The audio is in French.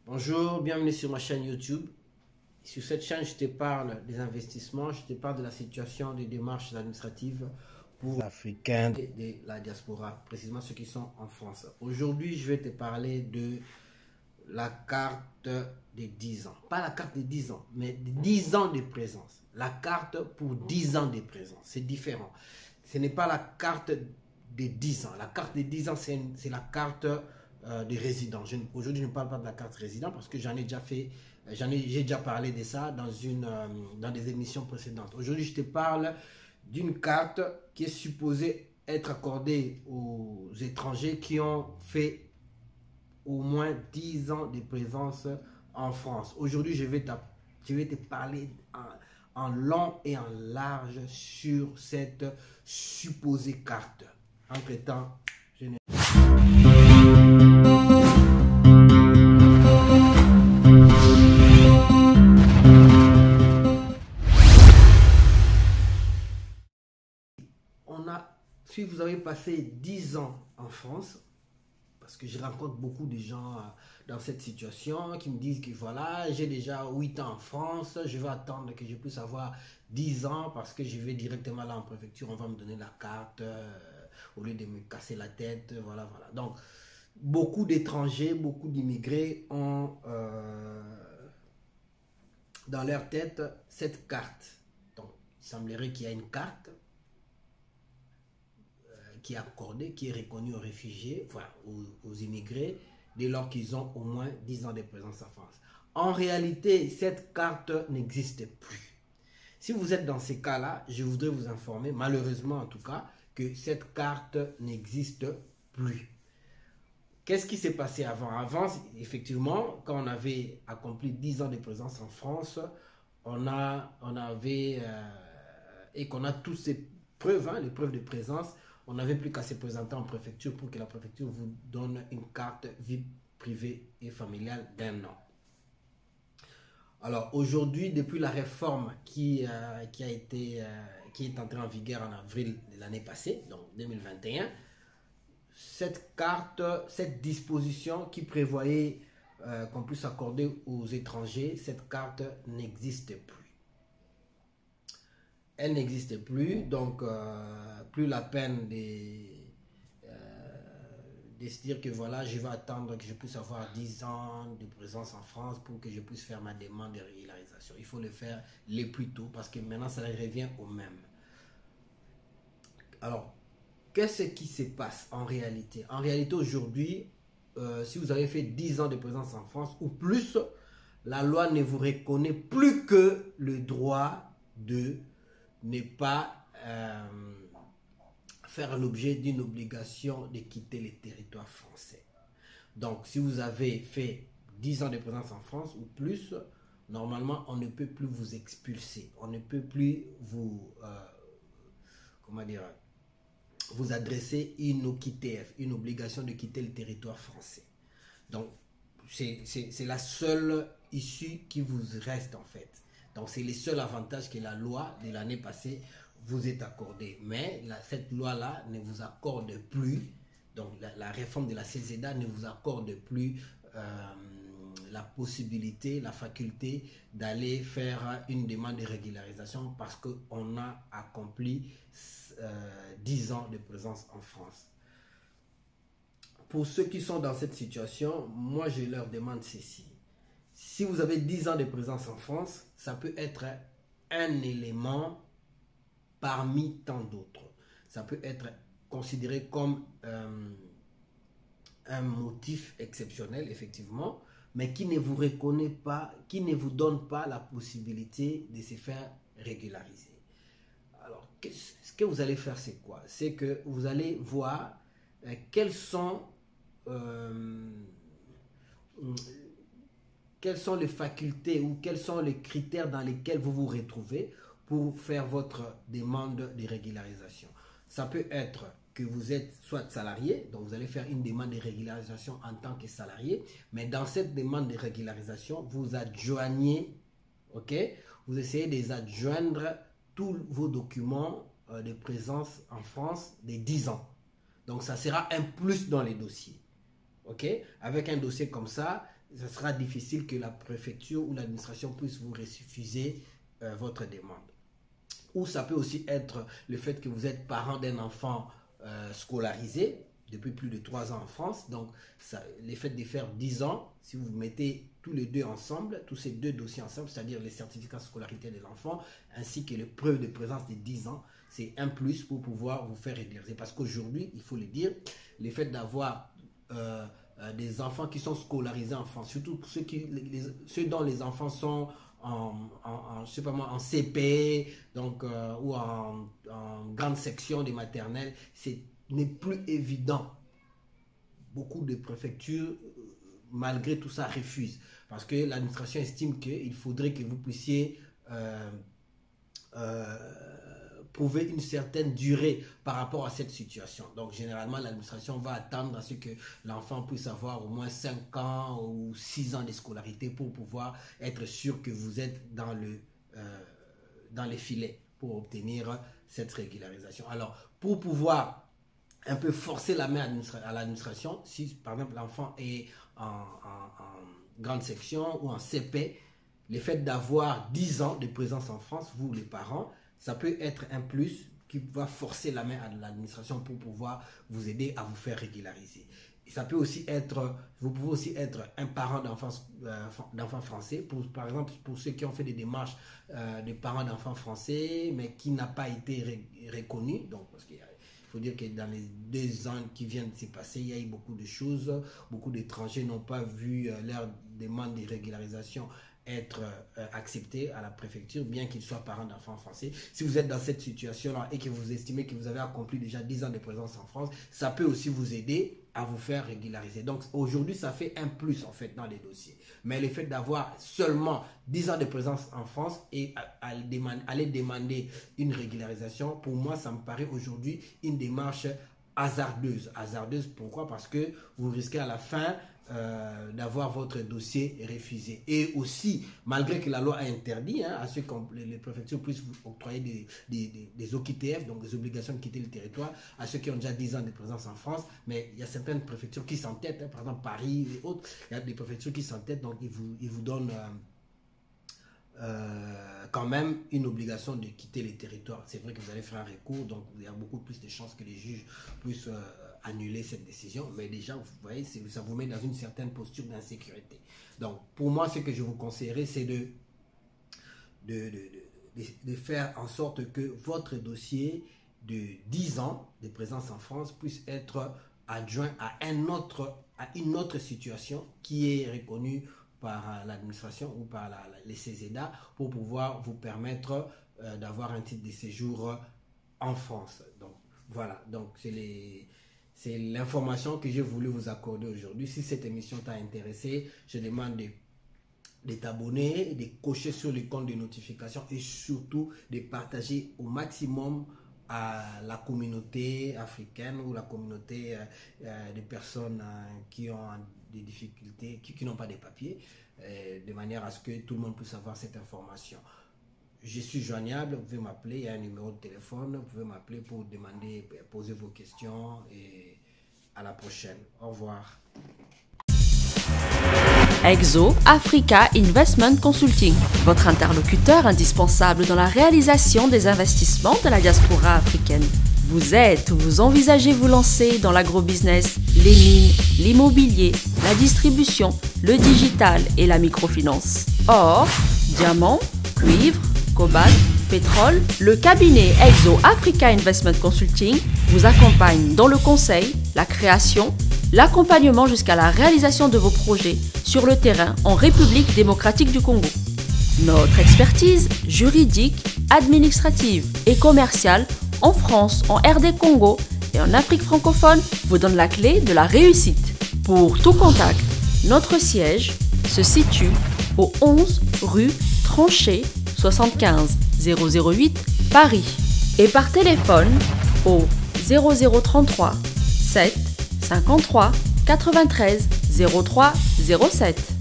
Bonjour, bienvenue sur ma chaîne YouTube. Sur cette chaîne, je te parle des investissements, je te parle de la situation des démarches administratives pour les Africains de la diaspora, précisément ceux qui sont en France. Aujourd'hui, je vais te parler de la carte des 10 ans. Pas la carte des 10 ans, mais des 10 ans de présence. La carte pour 10 ans de présence, c'est différent. Ce n'est pas la carte des 10 ans. La carte des 10 ans, c'est la carte des résidents. Aujourd'hui, je ne parle pas de la carte résident parce que j'en ai déjà fait, j'ai déjà parlé de ça dans des émissions précédentes. Aujourd'hui, je te parle d'une carte qui est supposée être accordée aux étrangers qui ont fait au moins 10 ans de présence en France. Aujourd'hui, je vais te parler en long et en large sur cette supposée carte. Entre-temps, si vous avez passé 10 ans en France, parce que je rencontre beaucoup de gens dans cette situation qui me disent que voilà, j'ai déjà 8 ans en France, je vais attendre que je puisse avoir 10 ans parce que je vais directement là en préfecture, on va me donner la carte au lieu de me casser la tête, voilà. Donc, beaucoup d'étrangers, beaucoup d'immigrés ont dans leur tête cette carte. Donc, il semblerait qu'il y a une carte qui est accordée, qui est reconnue aux réfugiés, enfin, aux immigrés, dès lors qu'ils ont au moins 10 ans de présence en France. En réalité, cette carte n'existe plus. Si vous êtes dans ces cas-là, je voudrais vous informer, malheureusement en tout cas, que cette carte n'existe plus. Qu'est-ce qui s'est passé avant? Avant, effectivement, quand on avait accompli 10 ans de présence en France, et qu'on a toutes ces preuves, les preuves de présence, on n'avait plus qu'à se présenter en préfecture pour que la préfecture vous donne une carte vie privée et familiale d'1 an. Alors aujourd'hui, depuis la réforme qui est entrée en vigueur en avril de l'année passée, donc 2021, cette disposition qui prévoyait qu'on puisse accorder aux étrangers, cette carte n'existe plus. Elle n'existe plus, donc plus la peine de se dire que voilà, je vais attendre que je puisse avoir 10 ans de présence en France pour que je puisse faire ma demande de régularisation. Il faut le faire le plus tôt parce que maintenant ça revient au même. Alors, qu'est-ce qui se passe en réalité? En réalité, aujourd'hui, si vous avez fait 10 ans de présence en France ou plus, la loi ne vous reconnaît plus que le droit de ne pas faire l'objet d'une obligation de quitter le territoire français. Donc, si vous avez fait 10 ans de présence en France ou plus, normalement, on ne peut plus vous expulser. On ne peut plus vous, vous adresser une OQTF, une obligation de quitter le territoire français. Donc, c'est la seule issue qui vous reste en fait. Donc, c'est le seul avantage que la loi de l'année passée vous est accordée. Mais cette loi-là ne vous accorde plus, donc la réforme de la CESEDA ne vous accorde plus la possibilité, la faculté d'aller faire une demande de régularisation parce qu'on a accompli 10 ans de présence en France. Pour ceux qui sont dans cette situation, moi je leur demande ceci. Si vous avez 10 ans de présence en France, ça peut être un élément parmi tant d'autres. Ça peut être considéré comme un motif exceptionnel, effectivement, mais qui ne vous reconnaît pas, qui ne vous donne pas la possibilité de se faire régulariser. Alors, ce que vous allez faire, c'est quoi? C'est que vous allez voir quelles sont les facultés ou quels sont les critères dans lesquels vous vous retrouvez pour faire votre demande de régularisation. Ça peut être que vous êtes soit salarié, donc vous allez faire une demande de régularisation en tant que salarié, mais dans cette demande de régularisation, vous adjoignez, ok, vous essayez de adjoindre tous vos documents de présence en France des 10 ans. Donc ça sera un plus dans les dossiers. Ok, avec un dossier comme ça, ce sera difficile que la préfecture ou l'administration puisse vous refuser votre demande. Ou ça peut aussi être le fait que vous êtes parent d'un enfant scolarisé depuis plus de 3 ans en France. Donc, le fait de faire 10 ans, si vous mettez tous les deux ensemble, tous ces deux dossiers ensemble, c'est-à-dire les certificats de scolarité de l'enfant, ainsi que les preuves de présence de 10 ans, c'est un plus pour pouvoir vous faire régulariser. Parce qu'aujourd'hui, il faut le dire, le fait d'avoir des enfants qui sont scolarisés en France, surtout ceux dont les enfants sont je sais pas moi, en CP, donc, ou en grande section des maternelles, n'est plus évident. Beaucoup de préfectures, malgré tout ça, refusent. Parce que l'administration estime qu'il faudrait que vous puissiez prouver une certaine durée par rapport à cette situation. Donc, généralement, l'administration va attendre à ce que l'enfant puisse avoir au moins 5 ans ou 6 ans de scolarité pour pouvoir être sûr que vous êtes dans les filets pour obtenir cette régularisation. Alors, pour pouvoir un peu forcer la main à l'administration, si par exemple l'enfant est en grande section ou en CP, le fait d'avoir 10 ans de présence en France, vous les parents, ça peut être un plus qui va forcer la main à l'administration pour pouvoir vous aider à vous faire régulariser. Et ça peut aussi être, vous pouvez aussi être un parent d'enfants français, par exemple pour ceux qui ont fait des démarches de parents d'enfants français, mais qui n'a pas été reconnu, donc parce qu'il faut dire que dans les 2 ans qui viennent de se passer, il y a eu beaucoup de choses. Beaucoup d'étrangers n'ont pas vu leur demande de régularisation être acceptée à la préfecture, bien qu'ils soient parents d'enfants français. Si vous êtes dans cette situation-là et que vous estimez que vous avez accompli déjà 10 ans de présence en France, ça peut aussi vous aider à vous faire régulariser. Donc aujourd'hui, ça fait un plus en fait dans les dossiers. Mais le fait d'avoir seulement 10 ans de présence en France et aller demander une régularisation, pour moi, ça me paraît aujourd'hui une démarche hasardeuse. Hasardeuse, pourquoi? Parce que vous risquez à la fin d'avoir votre dossier refusé. Et aussi, malgré que la loi a interdit à ce que les préfectures puissent vous octroyer des OQTF, donc des obligations de quitter le territoire, à ceux qui ont déjà 10 ans de présence en France, mais il y a certaines préfectures qui s'entêtent, par exemple Paris et autres, il y a des préfectures qui s'entêtent, donc ils vous donnent quand même une obligation de quitter le territoire. C'est vrai que vous allez faire un recours, donc il y a beaucoup plus de chances que les juges puissent annuler cette décision, mais déjà, vous voyez, ça vous met dans une certaine posture d'insécurité. Donc, pour moi, ce que je vous conseillerais, c'est de faire en sorte que votre dossier de 10 ans de présence en France puisse être adjoint à une autre situation qui est reconnue par l'administration ou par les CESEDA pour pouvoir vous permettre d'avoir un titre de séjour en France. Donc, voilà, donc c'est l'information que j'ai voulu vous accorder aujourd'hui. Si cette émission t'a intéressé, je demande de t'abonner, de cocher sur les comptes de notification et surtout de partager au maximum à la communauté africaine ou la communauté des personnes qui ont des difficultés, qui n'ont pas de papiers, de manière à ce que tout le monde puisse avoir cette information. Je suis joignable, vous pouvez m'appeler, il y a un numéro de téléphone, vous pouvez m'appeler pour demander, poser vos questions et à la prochaine. Au revoir. Exo Africa Investment Consulting, votre interlocuteur indispensable dans la réalisation des investissements de la diaspora africaine. Vous êtes ou vous envisagez vous lancer dans l'agrobusiness, les mines, l'immobilier, la distribution, le digital et la microfinance. Or, diamant, cuivre, cobalt, pétrole, le cabinet Exo Africa Investment Consulting vous accompagne dans le conseil, la création, l'accompagnement jusqu'à la réalisation de vos projets sur le terrain en République démocratique du Congo. Notre expertise juridique, administrative et commerciale en France, en RD Congo et en Afrique francophone vous donne la clé de la réussite. Pour tout contact, notre siège se situe au 11 rue Tranchée 75 008 Paris et par téléphone au 0033 7 53 93 03 07.